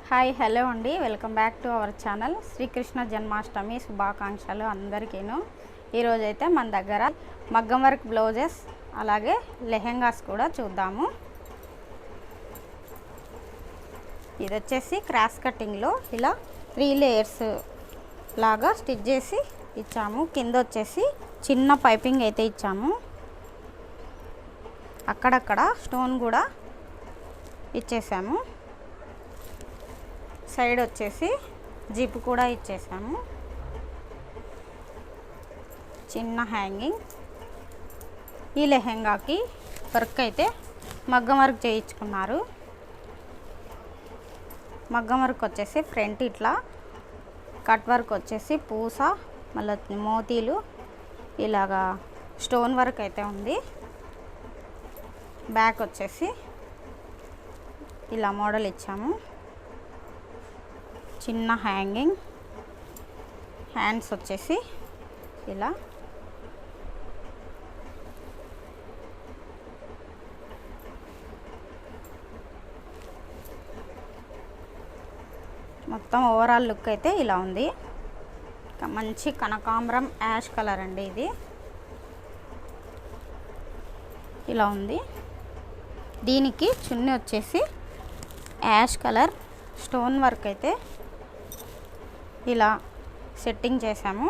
Hi hello అండి, welcome back to our channel. Srikrishna Janmashtami శుభాకాంక్షలు అందరికీను. ఈరోజైతే మన దగ్గర మగ్గం వర్క్ బ్లౌజెస్ అలాగే లెహెంగాస్ కూడా చూద్దాము. ఇది వచ్చేసి క్రాస్ కటింగ్లో ఇలా 3 లేయర్స్ లాగా స్టిచ్ చేసి ఇచ్చాము. కింద వచ్చేసి చిన్న పైపింగ్ అయితే ఇచ్చాము. అక్కడక్కడ స్టోన్ కూడా ఇచ్చేసాము. సైడ్ వచ్చేసి జిప్ కూడా ఇచ్చేసాము. చిన్న హ్యాంగింగ్. ఈ లెహెంగాకి వర్క్ అయితే మగ్గం వర్క్ చేయించుకున్నారు. మగ్గం వర్క్ వచ్చేసి ఫ్రంట్ ఇట్లా, కట్ వర్క్ వచ్చేసి పూస, మళ్ళీ మోతీలు ఇలాగా స్టోన్ వర్క్ అయితే ఉంది. బ్యాక్ వచ్చేసి ఇలా మోడల్ ఇచ్చాము. చిన్న హ్యాంగింగ్. హ్యాండ్స్ వచ్చేసి ఇలా. మొత్తం ఓవరాల్ లుక్ అయితే ఇలా ఉంది. మంచి కనకాంబరం యాష్ కలర్ అండి ఇది. ఇలా ఉంది. దీనికి చున్నీ వచ్చేసి యాష్ కలర్ స్టోన్ వర్క్ అయితే ఇలా సెట్టింగ్ చేసాము.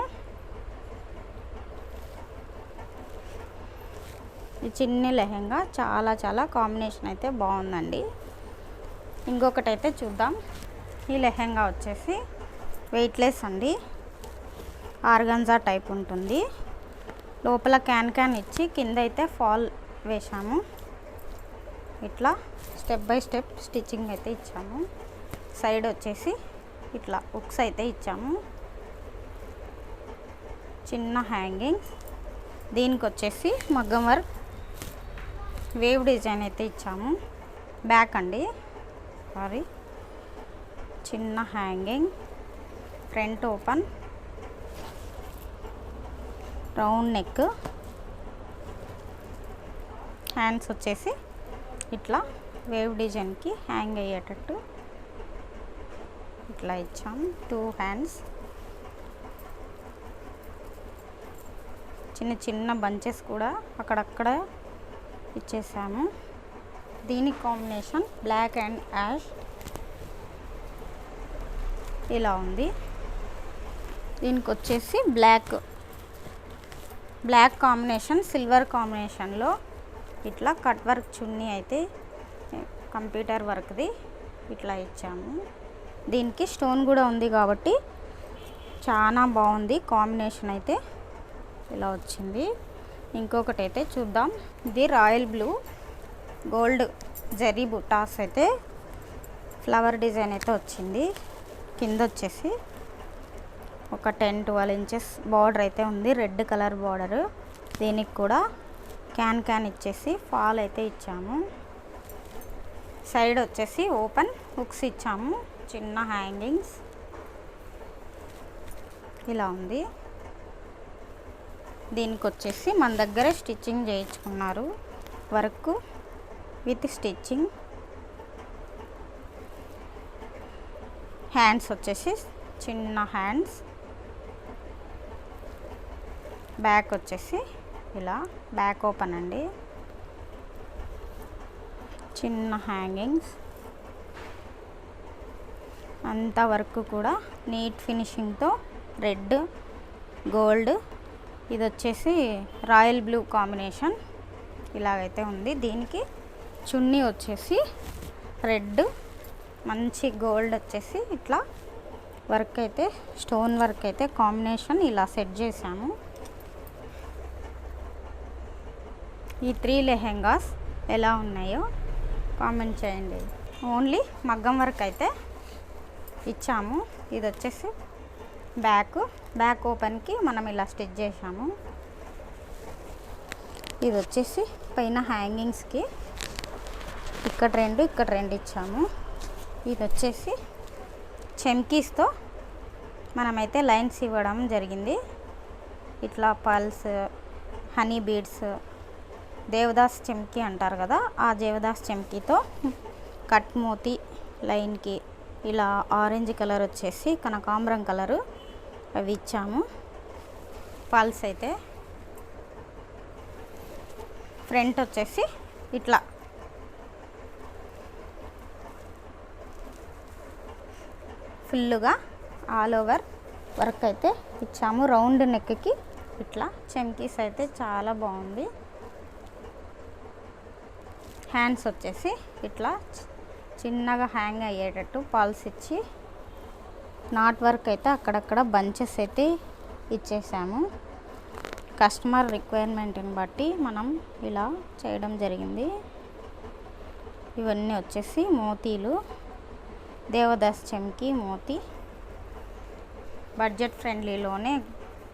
ఈ చిన్ని లెహెంగా చాలా కాంబినేషన్ అయితే బాగుందండి. ఇంకొకటి అయితే చూద్దాం. ఈ లెహెంగా వచ్చేసి వెయిట్లెస్ అండి. ఆర్గంజా టైప్ ఉంటుంది. లోపల క్యాన్ ఇచ్చి కింద అయితే ఫాల్ వేసాము. ఇట్లా స్టెప్ బై స్టెప్ స్టిచ్చింగ్ అయితే ఇచ్చాము. సైడ్ వచ్చేసి ఇట్లా హుక్స్ అయితే ఇచ్చాము. చిన్న హ్యాంగింగ్. దీనికి వచ్చేసి మగ్గం వర్క్ వేవ్ డిజైన్ అయితే ఇచ్చాము. బ్యాక్ అండి, సారీ. చిన్న hanging. Front open, round neck. Hands వచ్చేసి ఇట్లా వేవ్ డిజైన్కి హ్యాంగ్ అయ్యేటట్టు ఇట్లా ఇచ్చాం. 2 హ్యాండ్స్. చిన్న బంచెస్ కూడా అక్కడక్కడ ఇచ్చేసాము. దీనికి కాంబినేషన్ బ్లాక్ అండ్ యాష్ ఇలా ఉంది. దీనికి వచ్చేసి బ్లాక్ కాంబినేషన్ సిల్వర్ కాంబినేషన్లో ఇట్లా కట్ వర్క్ చున్నీ అయితే కంప్యూటర్ వర్క్ది ఇట్లా ఇచ్చాము. దీనికి స్టోన్ కూడా ఉంది కాబట్టి చాలా బాగుంది. కాంబినేషన్ అయితే ఇలా వచ్చింది. ఇంకొకటి అయితే చూద్దాం. ఇది రాయల్ బ్లూ గోల్డ్ జరీ బుటాస్ అయితే ఫ్లవర్ డిజైన్ అయితే వచ్చింది. కింద వచ్చేసి ఒక 10-12 ఇంచెస్ బార్డర్ అయితే ఉంది. Red colour border. దీనికి కూడా క్యాన్ ఇచ్చేసి ఫాల్ అయితే ఇచ్చాము. సైడ్ వచ్చేసి ఓపెన్ హుక్స్ ఇచ్చాము. చిన్న హ్యాంగింగ్స్ ఇలా ఉంది. దీనికి వచ్చేసి మన దగ్గరే స్టిచ్చింగ్ చేయించుకున్నారు. Work with stitching. హ్యాండ్స్ వచ్చేసి చిన్న హ్యాండ్స్. బ్యాక్ వచ్చేసి ఇలా బ్యాక్ ఓపెన్ అండి. చిన్న హ్యాంగింగ్స్. అంతా వర్క్ కూడా నీట్ ఫినిషింగ్తో రెడ్ గోల్డ్. ఇది వచ్చేసి రాయల్ బ్లూ కాంబినేషన్ ఇలాగైతే ఉంది. దీనికి చున్నీ వచ్చేసి రెడ్ మంచి గోల్డ్ వచ్చేసి ఇట్లా వర్క్ అయితే స్టోన్ వర్క్ అయితే కాంబినేషన్ ఇలా సెట్ చేసాము. ఈ 3 లెహెంగాస్ ఎలా ఉన్నాయో కామెంట్ చేయండి. ఓన్లీ మగ్గం వర్క్ అయితే ఇచ్చాము. ఇది వచ్చేసి బ్యాక్ ఓపెన్కి మనం ఇలా స్టిచ్ చేసాము. ఇది వచ్చేసి పైన హ్యాంగింగ్స్కి ఇక్కడ 2 ఇచ్చాము. ఇది వచ్చేసి చెమ్కీస్తో మనమైతే లైన్స్ ఇవ్వడం జరిగింది. ఇట్లా పల్స్, హనీ బీడ్స్, దేవదాస్ చెమ్కీ అంటారు కదా, ఆ దేవదాస్ చెమ్కీతో కట్ మోతి లైన్కి ఇలా ఆరెంజ్ కలర్ వచ్చేసి కనకాంబరం కలరు అవి ఇచ్చాము. పల్స్ అయితే ఫ్రంట్ వచ్చేసి ఇట్లా ఫుల్లుగా ఆల్ ఓవర్ వర్క్ అయితే ఇచ్చాము. రౌండ్ నెక్కి ఇట్లా చెమ్కీస్ అయితే చాలా బాగుంది. హ్యాండ్స్ వచ్చేసి ఇట్లా చిన్నగా హ్యాంగ్ అయ్యేటట్టు పల్స్ ఇచ్చి నాట్ వర్క్ అయితే అక్కడక్కడ బంచెస్ అయితే ఇచ్చేసాము. కస్టమర్ రిక్వైర్మెంట్ని బట్టి మనం ఇలా చేయడం జరిగింది. ఇవన్నీ వచ్చేసి మోతీలు, దేవదాస్ చెమ్కి మోతీ. బడ్జెట్ ఫ్రెండ్లీలోనే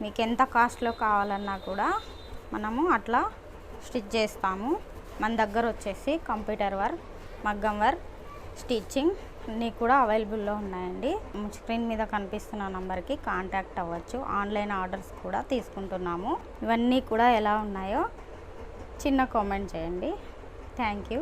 మీకు ఎంత కాస్ట్లో కావాలన్నా కూడా మనము అట్లా స్టిచ్ చేస్తాము. మన దగ్గర వచ్చేసి కంప్యూటర్ వర్క్, మగ్గం వర్క్, స్టిచ్చింగ్ అన్నీ కూడా అవైలబుల్లో ఉన్నాయండి. స్క్రీన్ మీద కనిపిస్తున్న నంబర్కి కాంటాక్ట్ అవ్వచ్చు. ఆన్లైన్ ఆర్డర్స్ కూడా తీసుకుంటున్నాము. ఇవన్నీ కూడా ఎలా ఉన్నాయో చిన్న కామెంట్ చేయండి. Thank you.